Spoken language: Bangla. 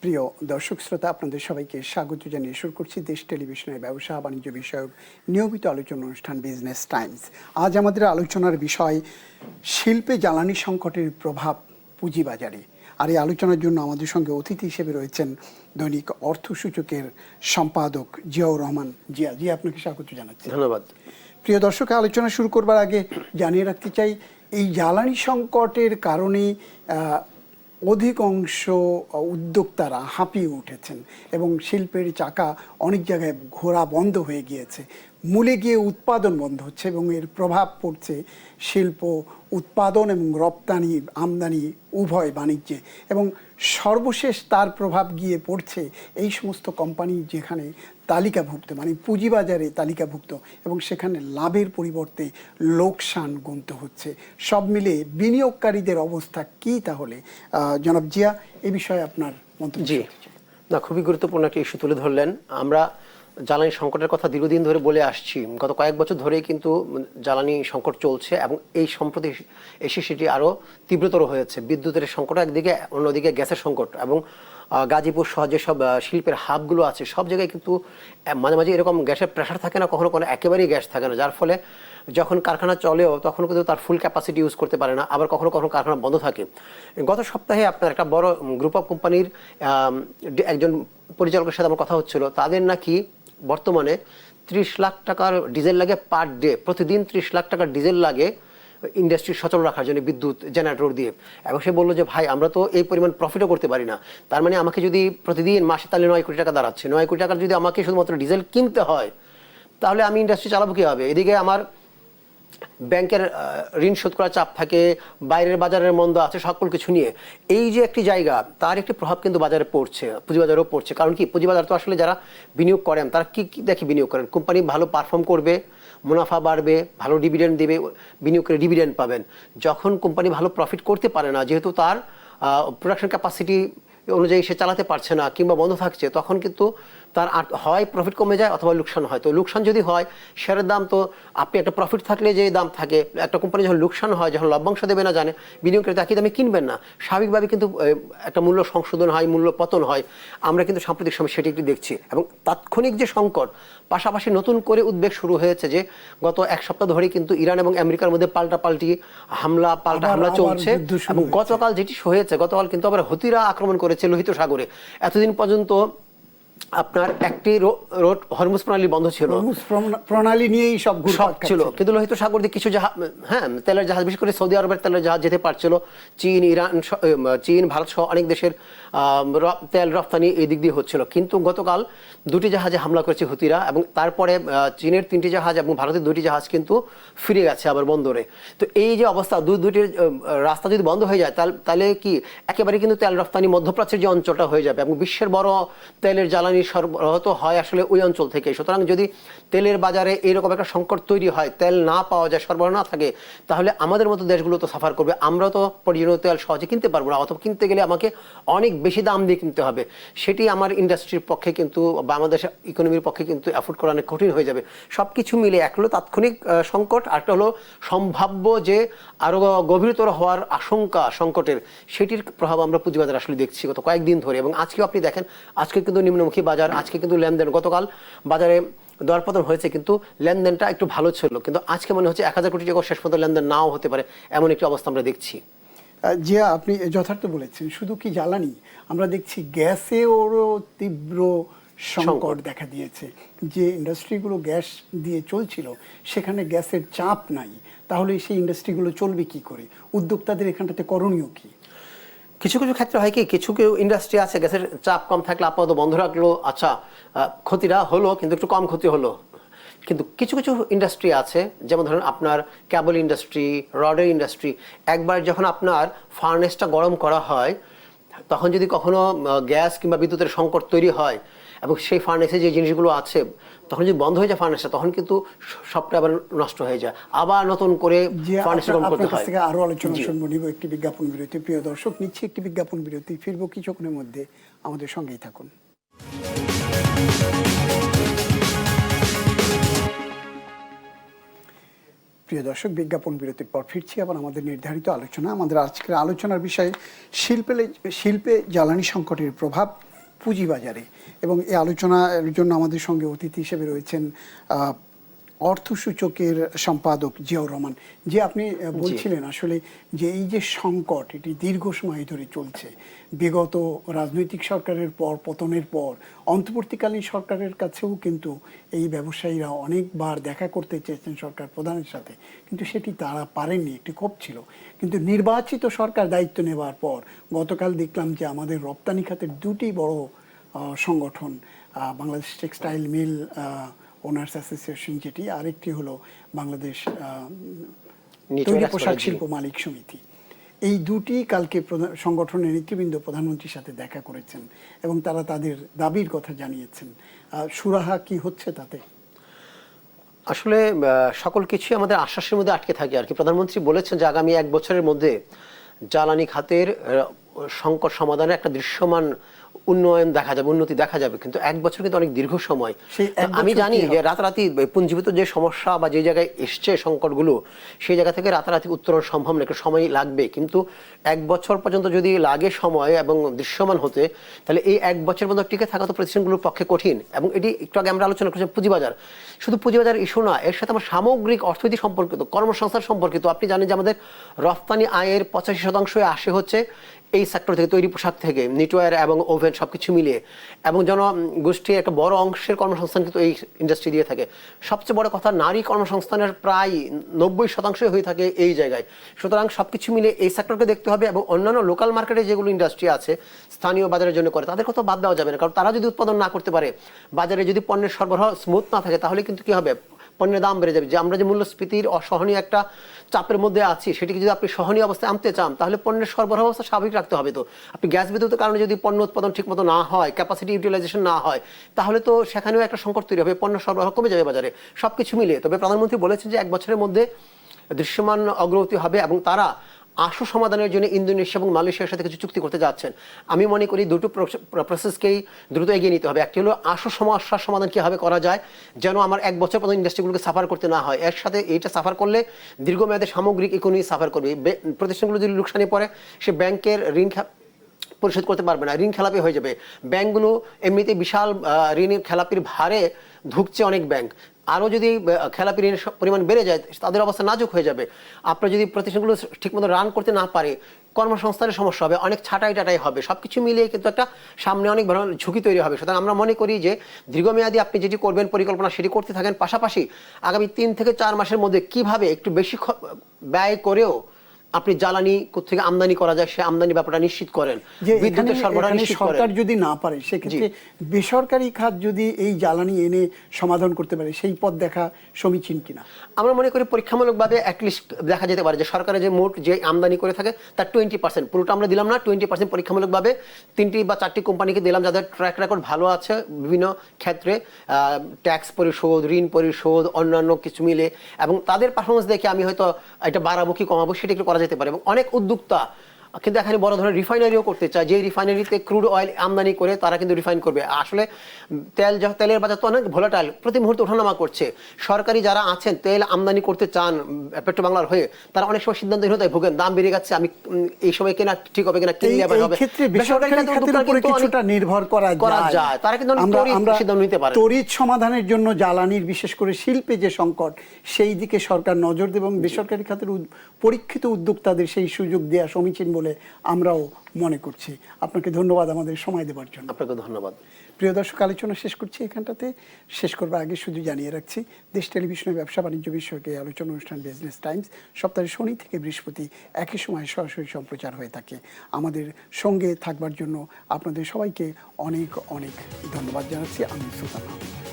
প্রিয় দর্শক শ্রোতা, আপনাদের সবাইকে স্বাগত জানিয়ে শুরু করছি দেশ টেলিভিশনের ব্যবসা বাণিজ্য বিষয়ক নিয়মিত আলোচনা অনুষ্ঠান বিজনেস টাইমস। আজ আমাদের আলোচনার বিষয় শিল্পে জ্বালানি সংকটের প্রভাব পুঁজিবাজারে। আর এই আলোচনার জন্য আমাদের সঙ্গে অতিথি হিসেবে রয়েছেন দৈনিক অর্থসূচকের সম্পাদক জিয়াউর রহমান। জিয়া, আপনাকে স্বাগত জানাচ্ছি। ধন্যবাদ। প্রিয় দর্শক, আলোচনা শুরু করবার আগে জানিয়ে রাখতে চাই, এই জ্বালানি সংকটের কারণে অধিকাংশ উদ্যোক্তারা হাঁপিয়ে উঠেছেন এবং শিল্পের চাকা অনেক জায়গায় ঘোরা বন্ধ হয়ে গিয়েছে। মূলে গিয়ে উৎপাদন বন্ধ হচ্ছে এবং এর প্রভাব পড়ছে শিল্প উৎপাদন এবং রপ্তানি আমদানি উভয় বাণিজ্যে, এবং সর্বশেষ তার প্রভাব গিয়ে পড়ছে এই সমস্ত কোম্পানি যেখানে তালিকাভুক্ত, মানে পুঁজিবাজারে তালিকাভুক্ত, এবং সেখানে লাভের পরিবর্তে লোকসান গুনতে হচ্ছে। সব মিলে বিনিয়োগকারীদের অবস্থা কি তাহলে? জনাব জিয়া, এই বিষয়ে আপনার মন্তব্য। জি না, খুবই গুরুত্বপূর্ণ একটা ইস্যু তুলে ধরলেন। আমরা জ্বালানি সংকটের কথা দীর্ঘদিন ধরে বলে আসছি। গত কয়েক বছর ধরেই কিন্তু জ্বালানি সংকট চলছে এবং এই সম্প্রতি এসে সেটি আরও তীব্রতর হয়েছে। বিদ্যুতের সংকট একদিকে, অন্যদিকে গ্যাসের সংকট, এবং গাজীপুর সহ যেসব শিল্পের হাবগুলো আছে সব জায়গায় কিন্তু মাঝে মাঝে এরকম গ্যাসের প্রেশার থাকে না, কখনো কোনো একেবারেই গ্যাস থাকে না, যার ফলে যখন কারখানা চলেও তখন কিন্তু তার ফুল ক্যাপাসিটি ইউজ করতে পারে না, আবার কখনো কখনো কারখানা বন্ধ থাকে। গত সপ্তাহে আপনার একটা বড় গ্রুপ অফ কোম্পানির একজন পরিচালকের সাথে আমার কথা হচ্ছিল। তাদের নাকি বর্তমানে 30 লাখ টাকার ডিজেল লাগে পার ডে, প্রতিদিন 30 লাখ টাকার ডিজেল লাগে ইন্ডাস্ট্রি সচল রাখার জন্য বিদ্যুৎ জেনারেটর দিয়ে। এবং সে বললো যে ভাই, আমরা তো এই পরিমাণ প্রফিটও করতে পারি না। তার মানে আমাকে যদি প্রতিদিন মাসে তাহলে 9 কোটি টাকা দাঁড়াচ্ছে। 9 কোটি টাকার যদি আমাকে শুধুমাত্র ডিজেল কিনতে হয়, তাহলে আমি ইন্ডাস্ট্রি চালাবো কীভাবে? এদিকে আমার ব্যাংকের ঋণ শোধ করার চাপ থাকে, বাইরের বাজারের মন্দা আছে, সকল কিছু নিয়ে এই যে একটি জায়গা, তার একটি প্রভাব কিন্তু বাজারে পড়ছে, পুঁজিবাজারেও পড়ছে। কারণ কি, পুঁজিবাজার তো আসলে যারা বিনিয়োগ করেন তারা কি দেখে বিনিয়োগ করেন? কোম্পানি ভালো পারফর্ম করবে, মুনাফা বাড়বে, ভালো ডিভিডেন্ড দেবে, বিনিয়োগ করে ডিভিডেন্ড পাবেন। যখন কোম্পানি ভালো প্রফিট করতে পারে না, যেহেতু তার প্রোডাকশন ক্যাপাসিটি অনুযায়ী সে চালাতে পারছে না কিংবা বন্ধ থাকছে, তখন কিন্তু তার হয় প্রফিট কমে যায় অথবা লোকসান হয়। তো লোকসান যদি হয়, শেয়ারের দাম তো, আপনি একটা প্রফিট থাকলে যে দাম থাকে, একটা কোম্পানি যখন লোকসান হয়, যখন লভ্যাংশ দেবে না জানে, বিনিয়োগকারী একই দামে কিনবেন না, স্বাভাবিকভাবে কিন্তু একটা মূল্য সংশোধন হয়, মূল্য পতন হয়। আমরা কিন্তু সাম্প্রতিক সময় সেটি একটু দেখছি। এবং তাৎক্ষণিক যে সংকট, পাশাপাশি নতুন করে উদ্বেগ শুরু হয়েছে যে গত এক সপ্তাহ ধরেই কিন্তু ইরান এবং আমেরিকার মধ্যে পাল্টা হামলা চলছে। এবং গতকাল যেটি হয়েছে, গতকাল কিন্তু আবার হুতিরা আক্রমণ করেছে লোহিত সাগরে। এতদিন পর্যন্ত আপনার একটি রোড হরমুজ প্রণালী বন্ধ ছিল, প্রণালী নিয়েই সব ছিল, কিন্তু লোহিত সাগর দিয়ে কিছু জাহাজ, তেলের জাহাজ, বিশেষ করে সৌদি আরবের তেলের জাহাজ যেতে পারছিল। চীন, ভারত সহ অনেক দেশের তেল রপ্তানি এই দিক দিয়ে হচ্ছিল। কিন্তু গতকাল 2টি জাহাজে হামলা করেছে হুতিরা, এবং তারপরে চীনের 3টি জাহাজ এবং ভারতের 2টি জাহাজ কিন্তু ফিরে গেছে আবার বন্দরে। তো এই যে অবস্থা, দুটির রাস্তা যদি বন্ধ হয়ে যায়, তাহলে কি একেবারে কিন্তু তেল রপ্তানি মধ্যপ্রাচ্যের যে অঞ্চলটা হয়ে যাবে, এবং বিশ্বের বড় তেলের জ্বালানি সরবরাহ তো হয় আসলে ওই অঞ্চল থেকে। সুতরাং যদি তেলের বাজারে এইরকম একটা সংকট তৈরি হয়, তেল না পাওয়া যায়, সরবরাহ না থাকে, তাহলে আমাদের মতো দেশগুলো তো সাফার করবে। আমরা তো প্রয়োজনীয় তেল সহজে কিনতে পারবো না, অথবা কিনতে গেলে আমাকে অনেক বেশি দাম দিয়ে কিনতে হবে। সেটি আমার ইন্ডাস্ট্রির পক্ষে কিন্তু, বাংলাদেশ ইকোনমির পক্ষে কিন্তু অ্যাফোর্ড করা অনেক কঠিন হয়ে যাবে। সব কিছু মিলে এক হলো তাৎক্ষণিক সংকট, আরেকটা হলো সম্ভাব্য যে আরও গভীরতর হওয়ার আশঙ্কা সংকটের, সেটির প্রভাব আমরা পুঁজিবাজার আসলে দেখছি গত কয়েকদিন ধরে। এবং আজকেও আপনি দেখেন, আজকে কিন্তু নিম্নমুখী বাজার, আজকে কিন্তু লেনদেন, গতকাল বাজারে দরপতন হয়েছে কিন্তু লেনদেনটা একটু ভালো ছিল, কিন্তু আজকে মনে হচ্ছে 1000 কোটি টাকা শেষ পর্যন্ত লেনদেন নাও হতে পারে, এমন একটি অবস্থা আমরা দেখছি। জিয়া, আপনি যথার্থ বলেছেন। শুধু কি জ্বালানি, আমরা দেখছি গ্যাসেরও তীব্র সংকট দেখা দিয়েছে। যে ইন্ডাস্ট্রিগুলো গ্যাস দিয়ে চলছিল, সেখানে গ্যাসের চাপ নাই, তাহলে সেই ইন্ডাস্ট্রিগুলো চলবে কি করে? উদ্যোক্তাদের এখানটাতে করণীয় কি? কিছু কিছু ক্ষেত্রে হয় কি, কিছু ইন্ডাস্ট্রি আছে গ্যাসের চাপ কম থাকলে আপাতত বন্ধ রাখলো, আচ্ছা ক্ষতিটা হলো কিন্তু একটু কম ক্ষতি হলো। কিন্তু কিছু কিছু ইন্ডাস্ট্রি আছে, যেমন ধরুন আপনার কেবল ইন্ডাস্ট্রি, রডের ইন্ডাস্ট্রি, একবার যখন আপনার ফার্নেসটা গরম করা হয়, তখন যদি কখনো গ্যাস কিংবা বিদ্যুতের সংকট তৈরি হয় এবং সেই ফার্নেসে যে জিনিসগুলো আছে তখন যদি বন্ধ হয়ে যায় ফার্নেসটা, তখন কিন্তু সবটা আবার নষ্ট হয়ে যায়, আবার নতুন করে ফার্নেস গরম করতে হয়। আরো আলোচনা শুনবো, নিব একটি বিজ্ঞাপন বিরতি। প্রিয় দর্শক, নিচ্ছি একটি বিজ্ঞাপন বিরতি, ফিরবো কিছুক্ষণের মধ্যে, আমাদের সঙ্গেই থাকুন। প্রিয় দর্শক, বিজ্ঞাপন বিরতির পর ফিরছি আবার আমাদের নির্ধারিত আলোচনা। আমাদের আজকের আলোচনার বিষয় শিল্পে জ্বালানি সংকটের প্রভাব পুঁজিবাজারে। এবং এই আলোচনার জন্য আমাদের সঙ্গে অতিথি হিসেবে রয়েছেন অর্থসূচকের সম্পাদক জিয়াউর রহমান। যে আপনি বলছিলেন আসলে যে এই যে সংকট এটি দীর্ঘ সময় ধরে চলছে, বিগত রাজনৈতিক সরকারের পর পতনের পর অন্তর্বর্তীকালীন সরকারের কাছেও কিন্তু এই ব্যবসায়ীরা অনেকবার দেখা করতে চেয়েছেন সরকার প্রধানের সাথে, কিন্তু সেটি তারা পারেননি, একটি ক্ষোভ ছিল। কিন্তু নির্বাচিত সরকার দায়িত্ব নেওয়ার পর গতকাল দেখলাম যে আমাদের রপ্তানি খাতের দুটি বড় সংগঠন, Bangladesh textile mill owners association যেটি, আরেকটি হলো বাংলাদেশ তৈরি পোশাক শিল্প মালিক সমিতি, এই দুটি কালকে সংগঠনের নেতৃবৃন্দ প্রধানমন্ত্রীর সাথে দেখা করেছেন এবং তারা তাদের দাবির কথা জানিয়েছেন। সুরাহা কি হচ্ছে তাতে? আসলে সকল কিছুই আমাদের আশ্বাসের মধ্যে আটকে থাকে আর কি। প্রধানমন্ত্রী বলেছেন যে আগামী 1 বছরের মধ্যে জ্বালানি খাতের সংকট সমাধানের একটা দৃশ্যমান উন্নয়ন দেখা যাবে, উন্নতি দেখা যাবে, কিন্তু 1 বছর কিন্তু অনেক দীর্ঘ সময়। আমি জানি যে রাতারাতি পুঞ্জীভূত যে সমস্যা বা যে জায়গায় এসছে সংকটগুলো, সেই জায়গা থেকে রাতারাতি উত্তরণ সম্ভব না, একটু সময় লাগবে। কিন্তু 1 বছর পর্যন্ত যদি লাগে সময় এবং দৃশ্যমান হতে, তাহলে এই 1 বছর পর্যন্ত টিকে থাকা তো প্রতিষ্ঠানগুলোর পক্ষে কঠিন। এবং এটি একটু আগে আমরা আলোচনা করছি পুঁজিবাজার, শুধু পুঁজিবাজার ইস্যু না, এর সাথে আমার সামগ্রিক অর্থনীতি সম্পর্কিত, কর্মসংস্থান সম্পর্কিত। আপনি জানেন যে আমাদের রপ্তানি আয়ের 85% আসে হচ্ছে এই সেক্টর থেকে, তৈরি পোশাক থেকে, নিটওয়্যার এবং ওভেন সবকিছু মিলিয়ে, এবং জনগোষ্ঠীর একটা বড় অংশের কর্মসংস্থান কিন্তু এই ইন্ডাস্ট্রি দিয়ে থাকে। সবচেয়ে বড় কথা, নারী কর্মসংস্থানের প্রায় 90% হয়ে থাকে এই জায়গায়। সুতরাং সবকিছু মিলে এই সেক্টরকে দেখতে হবে, এবং অন্যান্য লোকাল মার্কেটে যেগুলো ইন্ডাস্ট্রি আছে স্থানীয় বাজারের জন্য করে, তাদের কথা বাদ দেওয়া যাবে না। কারণ তারা যদি উৎপাদন না করতে পারে, বাজারে যদি পণ্যের সরবরাহ স্মুথ না থাকে, তাহলে কিন্তু কি হবে, পণ্যের দাম বেড়ে যাবে। যে আমরা যে মূল্যস্ফীতির অসহনীয় একটা চাপের মধ্যে আছি, সেটিকে যদি আপনি সহনীয় অবস্থায় আনতে চান, তাহলে পণ্যের সরবরাহ অবস্থা স্বাভাবিক রাখতে হবে। তো আপনি গ্যাস বিদ্যুতের কারণে যদি পণ্য উৎপাদন ঠিকমতো না হয়, ক্যাপাসিটি ইউটিলাইজেশন না হয়, তাহলে তো সেখানেও একটা সংকট তৈরি হবে, পণ্য সরবরাহ কমে যাবে বাজারে। সবকিছু মিলিয়ে তবে প্রধানমন্ত্রী বলেছেন যে 1 বছরের মধ্যে দৃশ্যমান অগ্রগতি হবে, এবং তারা আশু সমাধানের জন্য ইন্দোনেশিয়া এবং মালয়েশিয়ার সাথে কিছু চুক্তি করতে যাচ্ছেন। আমি মনে করি দুটো প্রসেসকেই দ্রুত এগিয়ে নিতে হবে। একটি হলো আশু সমস্যার সমাধান কীভাবে করা যায়, যেন আমার 1 বছর পর্যন্ত ইন্ডাস্ট্রিগুলোকে সাফার করতে না হয়। এর সাথে এইটা সাফার করলে দীর্ঘমেয়াদে সামগ্রিক ইকোনমি সাফার করবে। প্রতিষ্ঠানগুলো যদি লোকসানে পড়ে, সে ব্যাংকের ঋণ পরিশোধ করতে পারবে না, ঋণ খেলাপি হয়ে যাবে। ব্যাংকগুলো এমনিতে বিশাল ঋণের খেলাপির ভারে ধুঁকছে অনেক ব্যাংক, আরও যদি খেলাপি ঋণের পরিমাণ বেড়ে যায়, তাদের অবস্থা নাজুক হয়ে যাবে। আপনার যদি প্রতিষ্ঠানগুলো ঠিকমতো রান করতে না পারে, কর্মসংস্থানের সমস্যা হবে, অনেক ছাঁটাই টাটাই হবে, সব কিছু মিলিয়ে কিন্তু একটা সামনে অনেক বড় ঝুঁকি তৈরি হবে। সুতরাং আমরা মনে করি যে দীর্ঘমেয়াদী আপনি যেটি করবেন পরিকল্পনা, সেটি করতে থাকেন, পাশাপাশি আগামী 3 থেকে 4 মাসের মধ্যে কিভাবে একটু বেশি ব্যয় করেও আপনি জ্বালানি কোথেকে আমদানি করা যায়, সে আমদানি ব্যাপারটা নিশ্চিত করেন। বিদ্যুতের সরবরাহ নিশ্চিত করেন। সরকার যদি না পারে, সেক্ষেত্রে বেসরকারি খাত যদি এই জ্বালানি এনে সমাধান করতে পারে, সেই পথ দেখা সমীচীন কিনা? আমরা মনে করি পরীক্ষামূলকভাবে অ্যাটলিস্ট দেখা যেতে পারে যে সরকারের যে মোট যে আমদানি করে থাকে তার 20%, পুরোটা আমরা দিলাম না, 20% পরীক্ষামূলকভাবে 3টি বা 4টি কোম্পানিকে দিলাম, যাদের ট্র্যাক রেকর্ড ভালো আছে বিভিন্ন ক্ষেত্রে, ট্যাক্স পরিশোধ, ঋণ পরিশোধ, অন্যান্য কিছু মিলে, এবং তাদের পারফরমেন্স দেখে আমি হয়তো এটা বাড়াবো কি কমাবো সেটা একটু করা যেতে পারে। এবং অনেক উদ্যোক্তা কিন্তু এখানে বড় ধরনের রিফাইনারিও করতে চায়, যে রিফাইনারিতে ক্রুড অয়েল আমদানি করে তারা কিন্তু রিফাইন করবে। আসলে তেলের বাজার তো অনেক ভোলাটাইল, প্রতি মুহূর্তে ওঠানামা করছে। সরকারি যারা আছেন তেল আমদানি করতে চান পেট্রো বাংলার হয়ে, তারা অনেক সময় সিদ্ধান্তহীনতায় ভোগেন, দাম বেড়ে যাচ্ছে, আমি এই সময় কেনা ঠিক হবে কিনা, কিনলে আবার হবে। বেসরকারি খাতের উপরে কিছুটা নির্ভর করা যায়, তারা কিন্তু সিদ্ধান্ত নিতে পারে। তড়িৎ সমাধানের জন্য জ্বালানির, বিশেষ করে শিল্পে যে সংকট, সেই দিকে সরকার নজর দেবে এবং বেসরকারি খাতের পরীক্ষিত উদ্যোক্তাদের সেই সুযোগ দেওয়া সমীচীন বলে আমরাও মনে করছি। আপনাকে ধন্যবাদ আমাদের সময় দেওয়ার জন্য। আপনাকে ধন্যবাদ। প্রিয় দর্শক, আলোচনা শেষ করছি এখানটাতে। শেষ করবার আগে শুধু জানিয়ে রাখছি, দেশ টেলিভিশনের ব্যবসা বাণিজ্য বিষয়ক এই আলোচনা অনুষ্ঠান বিজনেস টাইমস সপ্তাহে শনি থেকে বৃহস্পতি একই সময় সরাসরি সম্প্রচার হয়ে থাকে। আমাদের সঙ্গে থাকবার জন্য আপনাদের সবাইকে অনেক অনেক ধন্যবাদ জানাচ্ছি। আমি সুলতান আহমেদ।